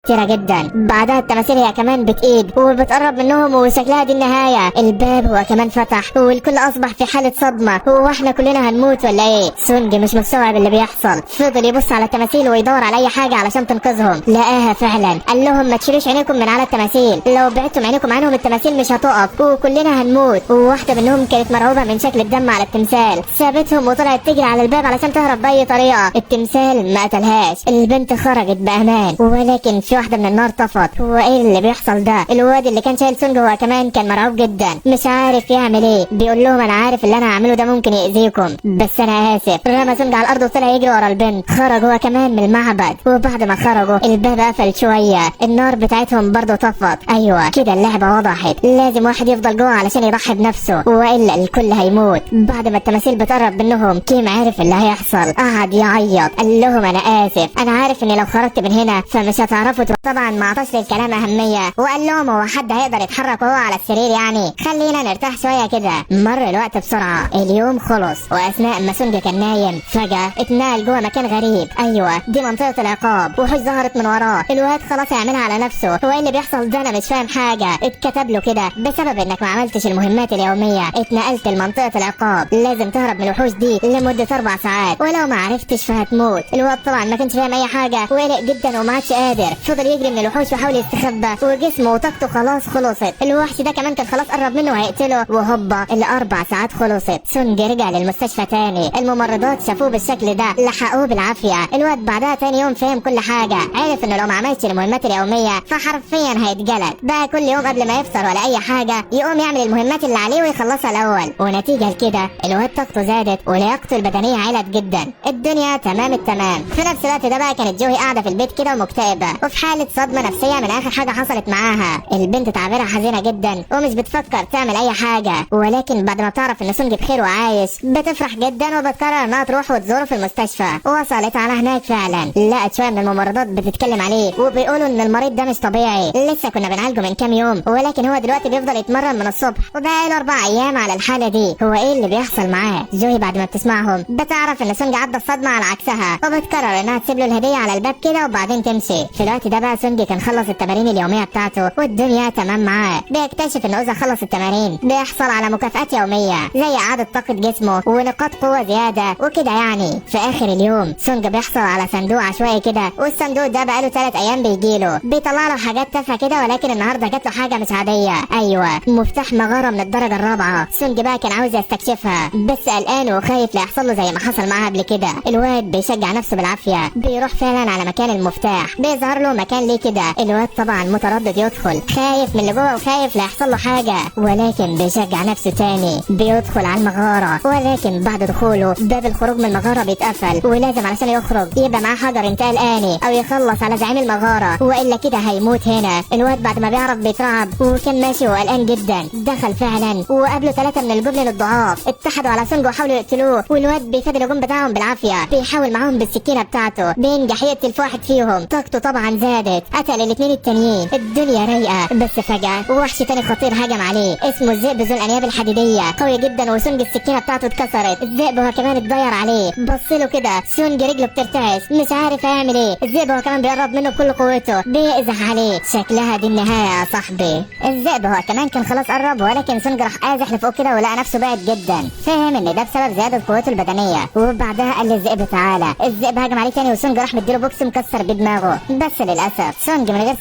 كتيرة جدا. بعدها التماثيل هي كمان بتقيد وبتقرب منهم وشكلها دي النهاية. الباب هو كمان فتح والكل اصبح في حالة صدمة. هو احنا كلنا هنموت ولا ايه؟ سونج مش مستوعب اللي بيحصل، فضل يبص على التماثيل ويدور على اي حاجة علشان تنقذهم. لقاها فعلا. قال لهم ما تشيلوش عينيكم من على التماثيل، لو بعدتم عينيكم عنهم التماثيل مش هتقف وكلنا هنموت. وواحدة منهم كانت مرعوبة من شكل الدم على التمثال، سابتهم وطلعت تجري على الباب علشان تهرب باي طريقة. التمثال ما قتلهاش، البنت خرجت بامان، ولكن في واحدة من النار طفت. هو ايه اللي بيحصل ده؟ الواد اللي كان شايل سونج هو كمان كان مرعوب جدا، مش عارف يعمل ايه. بيقول لهم انا عارف اللي انا هعمله ده ممكن يأذيكم بس انا اسف. رمى سونج على الارض وطلع يجري ورا البنت. خرج هو كمان من المعبد، وبعد ما خرجوا الباب قفل شوية، النار بتاعتهم برضه طفت. ايوه كده اللعبة وضحت، لازم واحد يفضل جوه علشان يضحي بنفسه والا الكل هيموت. بعد ما التماثيل بتقرب منهم كيم عارف اللي هيحصل، قعد يعيط. قال لهم انا اسف، انا عارف اني لو خرجت من هنا فمش هتعرفوا. طبعا ما عطاش للكلام اهمية وقال لهم هو حد هيقدر يتحرك وهو على السرير يعني؟ خلينا نرتاح شوية كده. مر الوقت بسرعة، اليوم خلص، واثناء ما سونج كان نايم فجأة اتنقل جوه مكان غريب. ايوه دي منطقة العقاب، وحوش ظهرت من وراه. الواد خلاص هيعملها على نفسه. هو ايه اللي بيحصل ده؟ انا مش فاهم حاجة. اتكتب له كده بسبب انك ما عملتش المهمات اليومية اتنقلت لمنطقة العقاب، لازم تهرب من الوحوش دي لمدة 4 ساعات، ولو ما عرفتش فهتموت. الواد طبعا ما كانش فاهم اي حاجة وقلق جدا وما عادش قادر، فضل يجري من الوحوش وحاول يستخبى وجسمه وطاقته خلاص خلصت. الوحش ده كمان كان خلاص قرب منه وهيقتله، وهوبا ال4 ساعات خلصت. سونج رجع للمستشفى تاني، الممرضات شافوه بالشكل ده لحقوه بالعافية. الواد بعدها تاني يوم فهم كل حاجة، عرف انه لو ما عملش المهمات اليومية فحرفيا هيتجلد. بقى كل يوم قبل ما يفطر ولا اي حاجة يقوم يعمل المهمات اللي عليه ويخلصها الاول، ونتيجة لكده الواد طاقته زادت ولياقته البدنية علت جدا. الدنيا تمام التمام. في نفس الوقت ده بقى كانت جوهي قاعدة في البيت كده ومكتئبة وفي حالة صدمة نفسية من اخر حاجة حصلت معاها. البنت تعبيرها حزينة جدا ومش بتفكر تعمل اي حاجة، ولكن بعد ما بتعرف ان سونج بخير وعايش بتفرح جدا وبتقرر انها تروح وتزوره في المستشفى. وصلت على هناك فعلا، لقت شوية من الممرضات بتتكلم عليه وبيقولوا ان المريض ده مش طبيعي، لسه كنا بنعالجه من كام يوم ولكن هو دلوقتي بيفضل يتمرن من الصبح وبقاله 4 ايام على الحالة دي. هو ايه اللي بيحصل معاه؟ جوهي بعد ما بتسمعهم بتعرف ان سونج عدى الصدمة على عكسها، وبتقرر انها تسيب له الهدية على الباب كده وبعدين تمشي. في الوقت ده بقى سونج كان خلص التمارين اليومية بتاعته والدنيا تمام معاه. بيكتشف انه اذا خلص التمارين بيحصل على مكافآت يومية زي اعادة طاقة جسمه ونقاط قوة زيادة وكده يعني. في اخر اليوم سونج بيحصل على صندوق عشوائي كده، والصندوق ده بقاله 3 ايام بيجيله، بيطلع له حاجات تافهة كده، ولكن النهارده جات له حاجة مش عادية. ايوه مفتاح مغارة من الدرجة الرابعة. سونج بقى كان عاوز يستكشفها بس قلقان وخايف لا يحصل له زي ما حصل معاه قبل كده. الواد بيشجع نفسه بالعافية، بيروح فعلا على مكان المفتاح، بيظهر له مكان ليه كده. الواد طبعا متردد يدخل، خايف من اللي جوه وخايف لا يحصل له حاجة، ولكن بيشجع نفسه تاني بيدخل على المغارة. ولكن بعد دخوله باب الخروج من المغارة بيتقفل، ولازم علشان يخرج يبقى معاه حجر انتقال آني او يخلص على زعيم المغارة والا كده هيموت هنا. الواد بعد ما بيعرف بيترعب وكان ماشي وقلقان جدا. دخل فعلا وقابله 3 من الجبن الضعاف، اتحدوا على سونج وحاولوا يقتلوه، والواد بيفادي الهجوم بتاعهم بالعافية. بيحاول معاهم بالسكينة بتاعته، بينجح يقتل في واحد فيهم. طاقته طبعا زادت، قتل ال2 التانيين. الدنيا رايقة بس فجأة وحش تاني خطير هجم عليه اسمه الذئب ذو الانياب الحديدية، قوي جدا، وسونج السكينة بتاعته اتكسرت. الذئب هو كمان اتضير عليه، بصله كده سونج رجله بترتعش مش عارف يعمل ايه. الذئب هو كمان بيقرب منه بكل قوته، بيقزح عليه. شكلها دي النهاية يا صاحبي. الذئب هو كمان كان خلاص قرب، ولكن سونج راح قازح لفوق كده ولقى نفسه بعد جدا. فهم ان ده بسبب زيادة قوته البدنية، وبعدها قال للذئب تعالى. الذئب هجم عليه تاني وسونج راح مديله بوكس مكسر بدماغه، بس للاسف سونج من غير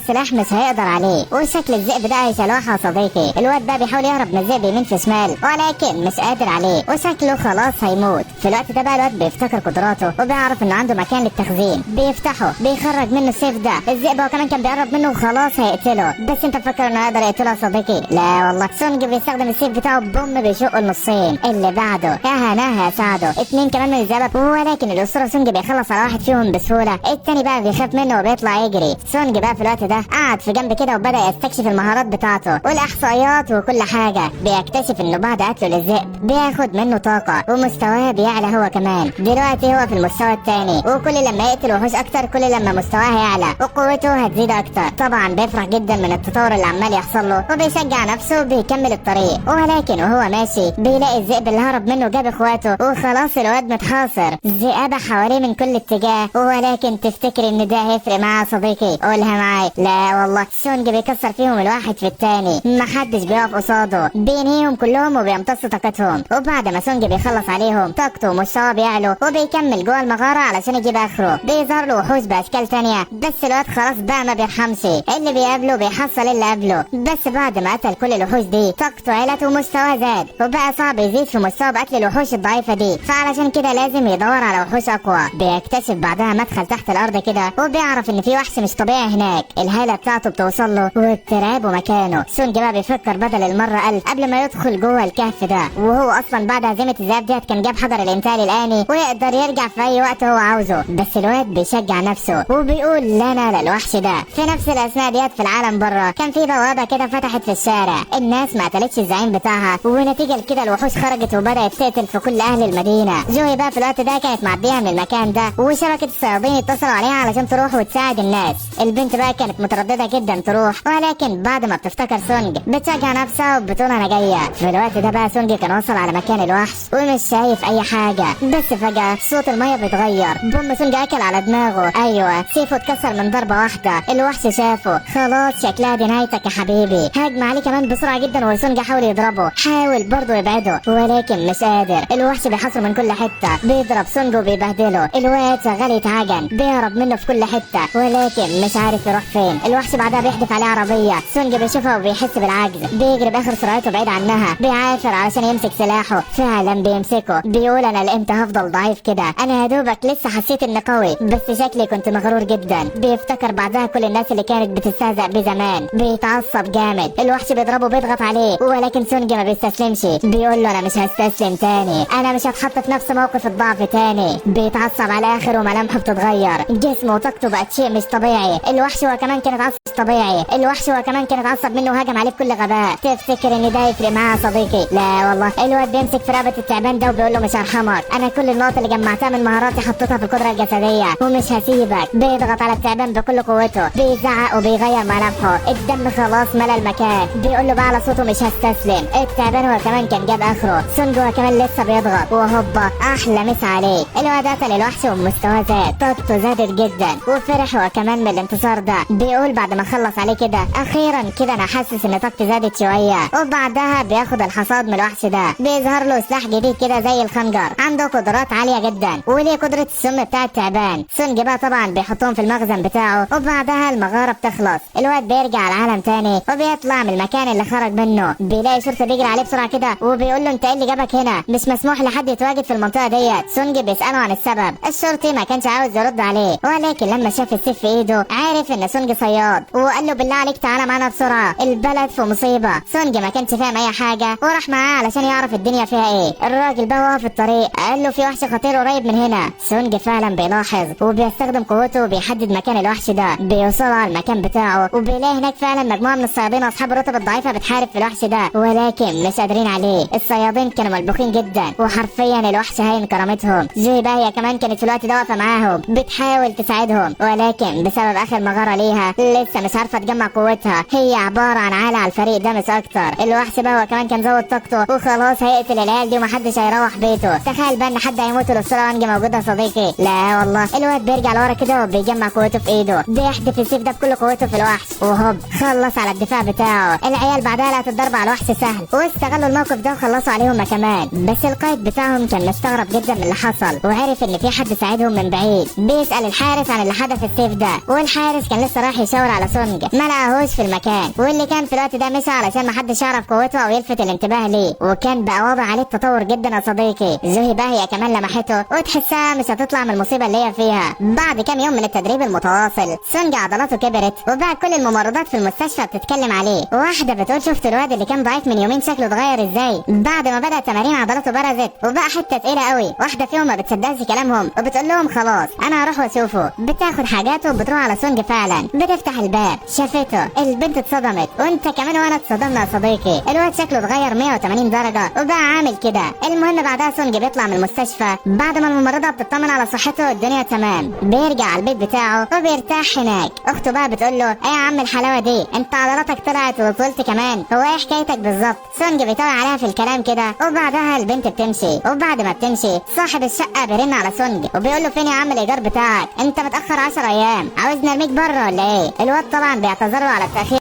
سلاح مش هيقدر عليه، وشكل الذئب ده هيشلوحه يا صديقي. الواد ده بيحاول يهرب من الذئب يمين في شمال ولكن مش قادر عليه وشكله خلاص هيموت. في الوقت ده بقى الواد بيفتكر قدراته وبيعرف انه عنده مكان للتخزين، بيفتحه بيخرج منه السيف ده. الذئب هو كمان كان بيقرب منه وخلاص هيقتله، بس انت فاكر انه يقدر يقتله يا صديقي؟ لا والله. سونج بيستخدم السيف بتاعه بوم بيشقه النصين. اللي بعده يا هناها ساعده 2 كمان من الذئب، ولكن الاسطوره سونج بيخلص على واحد فيهم بسهوله، التاني بقى بيخاف منه وبيطلع يجري. سونج بقى بقى في الوقت ده قعد في جنب كده وبدأ يستكشف المهارات بتاعته والاحصائيات وكل حاجة. بيكتشف انه بعد قتله للذئب بياخد منه طاقة ومستواه بيعلى هو كمان. دلوقتي هو في المستوى الثاني، وكل لما يقتل وحوش اكتر كل لما مستواه هيعلى وقوته هتزيد اكتر. طبعا بيفرح جدا من التطور اللي عمال يحصل له وبيشجع نفسه وبيكمل الطريق. ولكن وهو ماشي بيلاقي الذئب اللي هرب منه جاب اخواته وخلاص الواد متحاصر. ذئابة حواليه من كل اتجاه. ولكن تفتكر ان ده هيفرق معاه صديقي؟ قولها معاي. لا والله، سونج بيكسر فيهم الواحد في التاني، محدش بيقف قصاده، بينهيهم كلهم وبيمتص طاقتهم. وبعد ما سونج بيخلص عليهم طاقته ومستواه بيعلو وبيكمل جوه المغارة علشان يجيب اخره. بيظهر له وحوش باشكال تانية، بس الواد خلاص بقى ما بيرحمش، اللي بيقابله بيحصل اللي قبله. بس بعد ما قتل كل الوحوش دي طاقته علت ومستواه زاد، وبقى صعب يزيد في مستوى بقتل الوحوش الضعيفة دي، فعلشان كده لازم يدور على وحوش اقوى. بيكتشف بعدها مدخل تحت الارض كده وبيعرف ان في وحش مش طبيعي هناك. الهالة بتاعته بتوصل له وبترعبه مكانه. سونج بقى بيفكر بدل المرة 1000 قبل ما يدخل جوه الكهف ده، وهو اصلا بعد هزيمة الذئاب ديت كان جاب حجر الانتقال الاني ويقدر يرجع في اي وقت هو عاوزه. بس الواد بيشجع نفسه وبيقول لنا للوحش ده. في نفس الاثناء ديت في العالم بره كان في بوابة كده فتحت في الشارع. الناس ما قتلتش الزعيم بتاعها، ونتيجة لكده الوحوش خرجت وبدأت تقتل في كل اهل المدينة. جوي بقى في الوقت ده كانت معدية من المكان ده، وشبكة الصيادين اتصلوا عليها علشان تروح وتساعد الناس. البنت بقى كانت مترددة جدا تروح، ولكن بعد ما بتفتكر سونج بتشجع نفسها وبتقول انا جاية. في الوقت ده بقى سونج كان وصل على مكان الوحش ومش شايف اي حاجة، بس فجأة صوت المية بيتغير. بوم سونج اكل على دماغه. ايوه، سيفه اتكسر من ضربة واحدة. الوحش شافه. خلاص شكلها دي نهايتك يا حبيبي. هاجم عليه كمان بسرعة جدا وسونج حاول يضربه، حاول برضه يبعده ولكن مش قادر. الوحش بيحاصره من كل حتة، بيضرب سونج وبيبهدله. الواد شغال يتعجن، بيهرب منه في كل حتة ولكن مش عارف يروح فين. الوحش بعدها بيحدف عليه عربية. سونج بيشوفها وبيحس بالعجز، بيجري باخر سرعته بعيد عنها، بيعافر علشان يمسك سلاحه. فعلا بيمسكه، بيقول انا لامتى هفضل ضعيف كده؟ انا يا دوبك لسه حسيت اني قوي، بس شكلي كنت مغرور جدا. بيفتكر بعدها كل الناس اللي كانت بتستهزأ بيه زمان. بيتعصب جامد. الوحش بيضربه بيضغط عليه، ولكن سونج ما بيستسلمش. بيقول له انا مش هستسلم تاني، انا مش هتحط في نفس موقف الضعف تاني. بيتعصب على الاخر وملامحه بتتغير، جسمه وطاقته بقت شيء مش طبيعي. الوحش هو كمان كان اتعصب مش طبيعي. الوحش هو كمان كان اتعصب منه وهجم عليه بكل غباء. تفتكر ان ده يفرق معاه يا صديقي؟ لا والله. الواد بيمسك في رقبة التعبان ده وبيقول له مش هرحمك، انا كل النقط اللي جمعتها من مهاراتي حطيتها في القدرة الجسدية ومش هسيبك. بيضغط على التعبان بكل قوته، بيزعق وبيغير ملامحه. الدم خلاص ملى المكان. بيقول له بقى على صوته مش هستسلم. التعبان هو كمان كان جاب اخره. سونج هو كمان لسه بيضغط، وهوبا احلى مس عليه. الواد قتل الوحش ومستواه زاد، طاقته زادت جدا وفرح هو كمان من الانتصار ده. بيقول بعد ما خلص عليه كده اخيرا كده انا حاسس ان طاقتي زادت شويه. وبعدها بياخد الحصاد من الوحش ده. بيظهر له سلاح جديد كده زي الخنجر، عنده قدرات عاليه جدا وليه قدره السم بتاع التعبان. سونج بقى طبعا بيحطهم في المخزن بتاعه، وبعدها المغاره بتخلص. الواد بيرجع العالم تاني وبيطلع من المكان اللي خرج منه. بيلاقي شرطه بيجري عليه بسرعه كده وبيقول له انت ايه اللي جابك هنا؟ مش مسموح لحد يتواجد في المنطقه ديت. سونج بيساله عن السبب. الشرطي ما كانش عاوز يرد عليه، ولكن لما شاف السيف في ايده عارف ان سونج صياد، وقال له بالله عليك تعالى معانا بسرعه، البلد في مصيبه. سونج ما كانش فاهم اي حاجه وراح معاه علشان يعرف الدنيا فيها ايه. الراجل بقى وهو في الطريق قال له في وحش خطير قريب من هنا. سونج فعلا بيلاحظ وبيستخدم قوته وبيحدد مكان الوحش ده. بيوصل على المكان بتاعه وبيلاقي هناك فعلا مجموعه من الصيادين اصحاب الرتب الضعيفه بتحارب في الوحش ده، ولكن مش قادرين عليه. الصيادين كانوا ملبوخين جدا وحرفيا الوحش هاين كرامتهم. جوي بقى هي كمان كانت في الوقت ده واقفه معاهم بتحاول تساعدهم، ولكن بسبب اخر مغاره ليها لسه مش عارفه تجمع قوتها. هي عباره عن عالة على الفريق ده مش اكتر. الوحش بقى هو كمان كان زود طاقته وخلاص هيقتل العيال دي ومحدش هيروح بيته. تخيل بقى ان حد هيموت والاسطوره وانجي موجوده يا صديقي. لا والله. الواد بيرجع لورا كده وبيجمع قوته في ايده، بيحدف السيف ده بكل قوته في الوحش وهوب خلص على الدفاع بتاعه. العيال بعدها لقت الضرب على الوحش سهل واستغلوا الموقف ده وخلصوا عليهم كمان. بس القائد بتاعهم كان مستغرب جدا من اللي حصل وعرف ان في حد ساعدهم من بعيد. بيسأل الحارس عن اللي حدث السيف ده، والحارس كان لسه رايح يشاور على سونج ما لقاهوش في المكان، واللي كان في الوقت ده مشى علشان ما حدش يعرف قوته او يلفت الانتباه ليه، وكان بقى واضح عليه التطور جدا يا صديقي. زوهي بقى هي كمان لمحته وتحسها مش هتطلع من المصيبه اللي هي فيها. بعد كام يوم من التدريب المتواصل سونج عضلاته كبرت وبقى كل الممرضات في المستشفى بتتكلم عليه. واحده بتقول شفت الواد اللي كان ضعيف من يومين شكله اتغير ازاي بعد ما بدأ تمارين عضلاته برزت وبقى حته تقيله قوي. واحده فيهم ما بتصدقش كلامهم وبتقول لهم خلاص انا هروح واشوفه. بتاخد حاجاته وبتروح على سونج. فعلا بتفتح الباب الباب شافته. البنت اتصدمت وانت كمان وانا اتصدمنا يا صديقي. الواد شكله اتغير 180 درجة وبقى عامل كده. المهم بعدها سونج بيطلع من المستشفى بعد ما الممرضة بتطمن على صحته الدنيا تمام. بيرجع على البيت بتاعه وبيرتاح هناك. اخته بقى بتقول له ايه يا عم الحلاوة دي، انت عضلاتك طلعت وطولت كمان، هو ايه حكايتك بالظبط؟ سونج بيطلع عليها في الكلام كده وبعدها البنت بتمشي. وبعد ما بتمشي صاحب الشقة بيرن على سونج وبيقول له فين يا عم الايجار بتاعك، انت متأخر 10 ايام، عاوزني ارميك بره ولا ايه؟ الواد طبعا بيعتذر له على التأخير